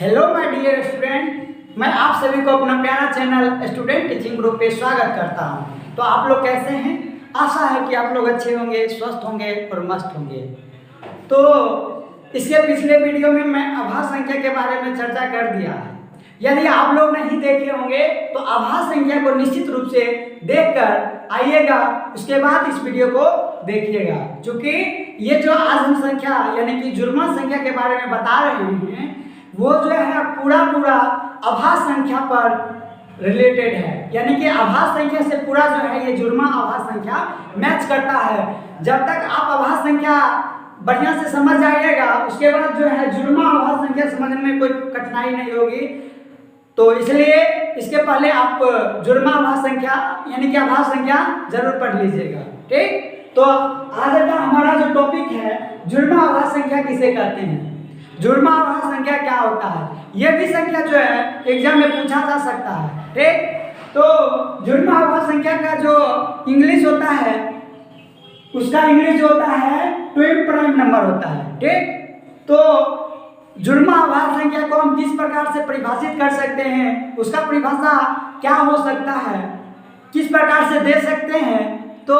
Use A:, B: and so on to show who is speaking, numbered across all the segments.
A: Hello my dear student, मैं आप सभी को अपना प्यारा चैनल स्टूडेंट टीचिंग ग्रुप पे स्वागत करता हूं। तो आप लोग कैसे हैं? आशा है कि आप लोग अच्छे होंगे, स्वस्थ होंगे और मस्त होंगे। तो इसके पिछले वीडियो में मैं आभास संख्या के बारे में चर्चा कर दिया है। यदि आप लोग नहीं देखे होंगे तो आभास संख्या को निश्चित रूप से देखकर आइएगा, उसके बाद इस वीडियो को देखिएगा। क्योंकि ये जो आज हम संख्या यानी कि जुर्मा संख्या के बारे में बता रहे हैं वो जो है पूरा आभास संख्या पर रिलेटेड है। यानी कि आभास संख्या से पूरा जो है ये जुर्मा आभास संख्या मैच करता है। जब तक आप आभास संख्या बढ़िया से समझ जाइएगा उसके बाद जो है जुर्मा आभास संख्या समझने में कोई कठिनाई नहीं होगी। तो इसलिए इसके पहले आप जुर्मा आभास संख्या यानी कि आभास संख्या जरूर पढ़ लीजिएगा। ठीक, तो आज का हमारा जो टॉपिक है जुर्मा आभास संख्या किसे कहते हैं, जुर्मा आभास संख्या क्या होता है, यह भी संख्या जो है एग्जाम में पूछा जा सकता है। ठीक, तो जुर्मा आभास संख्या का जो इंग्लिश होता है उसका इंग्लिश जो होता है ट्विन प्राइम नंबर होता है। ठीक, तो जुर्मा आभास संख्या को हम किस प्रकार से परिभाषित कर सकते हैं, उसका परिभाषा क्या हो सकता है, किस प्रकार से दे सकते हैं, तो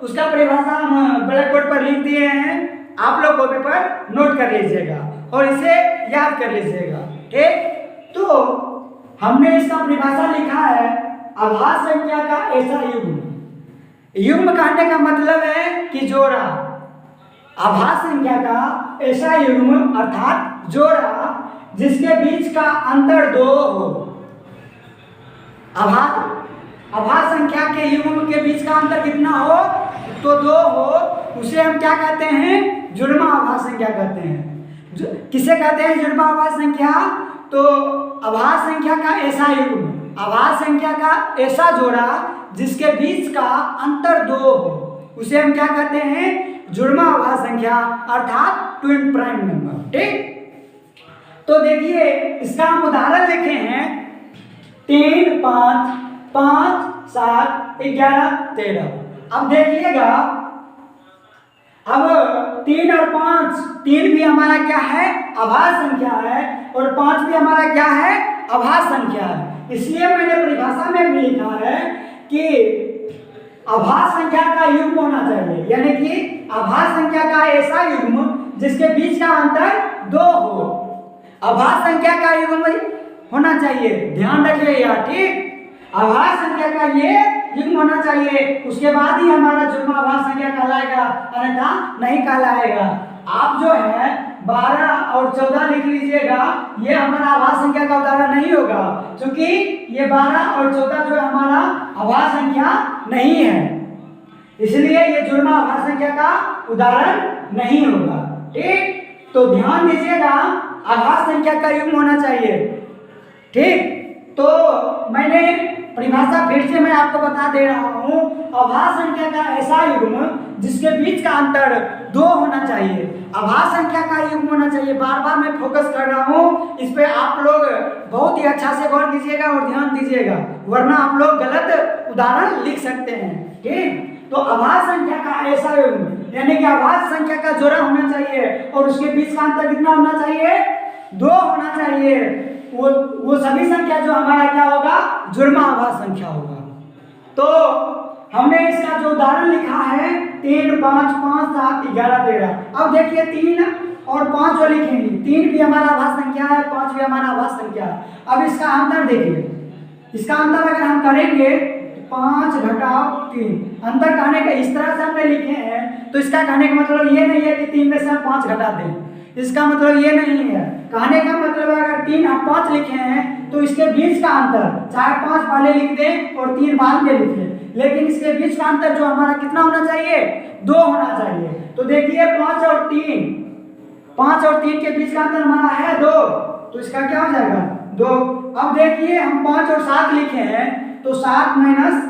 A: उसका परिभाषा हम ब्लैक बोर्ड पर लिख दिए हैं। आप लोग कॉपी पर नोट कर लीजिएगा और इसे याद कर लीजिएगा। ठीक, तो हमने इसका परिभाषा लिखा है आभास संख्या का ऐसा युग्म। युग्म कहने का मतलब है कि जोड़ा। आभास संख्या का ऐसा युग्म अर्थात जोड़ा जिसके बीच का अंतर 2 हो। आभास संख्या के युग्म के बीच का अंतर कितना हो तो 2 हो, उसे हम क्या कहते हैं, जुर्मा आभास संख्या कहते हैं। किसे कहते हैं जुर्मा आभास संख्या? तो आभास संख्या का ऐसा युग्म, आभास संख्या का ऐसा जोड़ा जिसके बीच का अंतर 2 हो, उसे हम क्या कहते हैं, जुर्मा आभास संख्या अर्थात ट्विन प्राइम नंबर। ठीक, तो देखिए इसका हम उदाहरण लिखे हैं 3, 5, 5, 7, 11, 13। अब देखिएगा, अब 3 और 5, 3 भी हमारा क्या है, आभास संख्या है, और 5 भी हमारा क्या है, आभास संख्या है। इसलिए मैंने परिभाषा में भी लिखा है कि आभास संख्या का युग्म होना चाहिए, यानी कि आभास संख्या का ऐसा युग्म जिसके बीच का अंतर 2 हो। आभास संख्या का युग्म होना चाहिए, ध्यान रखिए यार। ठीक, आभास संख्या का ये युग्म होना चाहिए, उसके बाद ही हमारा जुर्मा आभास संख्या कहलाएगा, अन्यथा नहीं कहलाएगा। आप जो है 12 और 14 लिख लीजिएगा, ये हमारा आभास संख्या का उदाहरण नहीं होगा, क्योंकि ये 12 और 14 जो हमारा आभास संख्या नहीं है, इसलिए ये जुर्मा आभास संख्या का उदाहरण नहीं होगा। ठीक, तो ध्यान दीजिएगा, आभास संख्या का युग्म होना चाहिए। ठीक, तो मैंने परिभाषा फिर से मैं आपको बता दे रहा हूँ, आभास संख्या का ऐसा युग्म जिसके बीच का अंतर 2 होना चाहिए। आभास संख्या का युग्म होना चाहिए, बार बार मैं फोकस कर रहा हूँ इस पे, आप लोग बहुत ही अच्छा से गौर कीजिएगा और ध्यान दीजिएगा, वरना आप लोग गलत उदाहरण लिख सकते हैं। ठीक, तो आभास संख्या का ऐसा युग्म यानी कि आभास संख्या का जोड़ा होना चाहिए और उसके बीच का अंतर कितना होना चाहिए, 2 होना चाहिए। वो सभी संख्या जो हमारा क्या होगा, जुर्मा आभास संख्या होगा। तो हमने इसका जो उदाहरण लिखा है 3, 5, 5, 7, 11, 13। अब देखिए 3 और 5 जो लिखेंगे, 3 भी हमारा आभास संख्या है, 5 भी हमारा आभास संख्या है। अब इसका अंतर देखिए, इसका अंतर अगर हम करेंगे 5 घटाओ 3, अंतर कहने का इस तरह से हमने लिखे हैं, तो इसका कहने का मतलब ये नहीं है कि 3 में से हम 5 घटा दें, इसका मतलब ये नहीं है। कहने का मतलब अगर 3 और 5 लिखे हैं तो इसके बीच का अंतर, चाहे 5 पहले लिख दें और 3 बाद में लिखें, लेकिन इसके बीच का अंतर जो हमारा कितना होना चाहिए, 2 होना चाहिए। तो देखिए 5 और 3 के बीच का अंतर हमारा है 2, तो इसका क्या हो जाएगा, 2। अब देखिए हम 5 और 7 लिखे हैं, तो 7 माइनस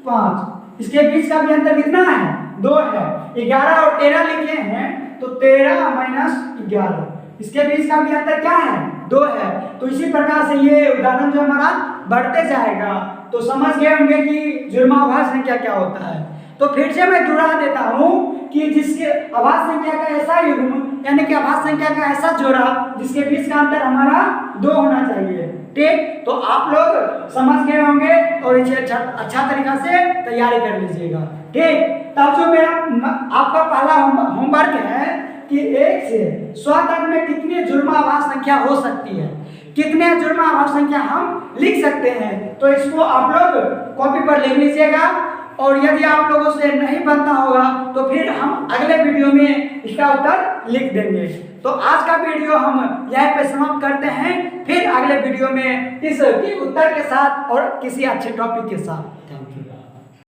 A: 5, इसके बीच का भी अंतर कितना है, 2 है। 11 और 13 लिखे हैं, तो 13 माइनस 11, इसके बीच का भी अंतर क्या है, 2 है। तो इसी प्रकार से ये उदाहरण जो हमारा बढ़ते जाएगा, तो समझ गए होंगे कि जुर्मा आभास संख्या क्या होता है। तो फिर से मैं दोहरा देता हूँ कि जिसके आभास संख्या का ऐसा युग्म यानी कि आभास संख्या का ऐसा जोड़ा जिसके बीच का अंतर हमारा 2 होना चाहिए। ठीक, तो आप लोग समझ गए होंगे और इसे अच्छा तरीका से तैयारी कर लीजिएगा। ठीक, तब जो मेरा आपका पहला होमवर्क है कि 1 से 100 तक में कितनी जुड़वा आभास संख्या हो सकती है, कितने जुड़वा आभास संख्या हम लिख सकते हैं। तो इसको आप लोग कॉपी पर लिख लीजिएगा और यदि आप लोगों से नहीं बनता होगा तो फिर हम अगले वीडियो में इसका उत्तर लिख देंगे। तो आज का वीडियो हम यहीं पे समाप्त करते हैं, फिर अगले वीडियो में इस उत्तर के साथ और किसी अच्छे टॉपिक के साथ।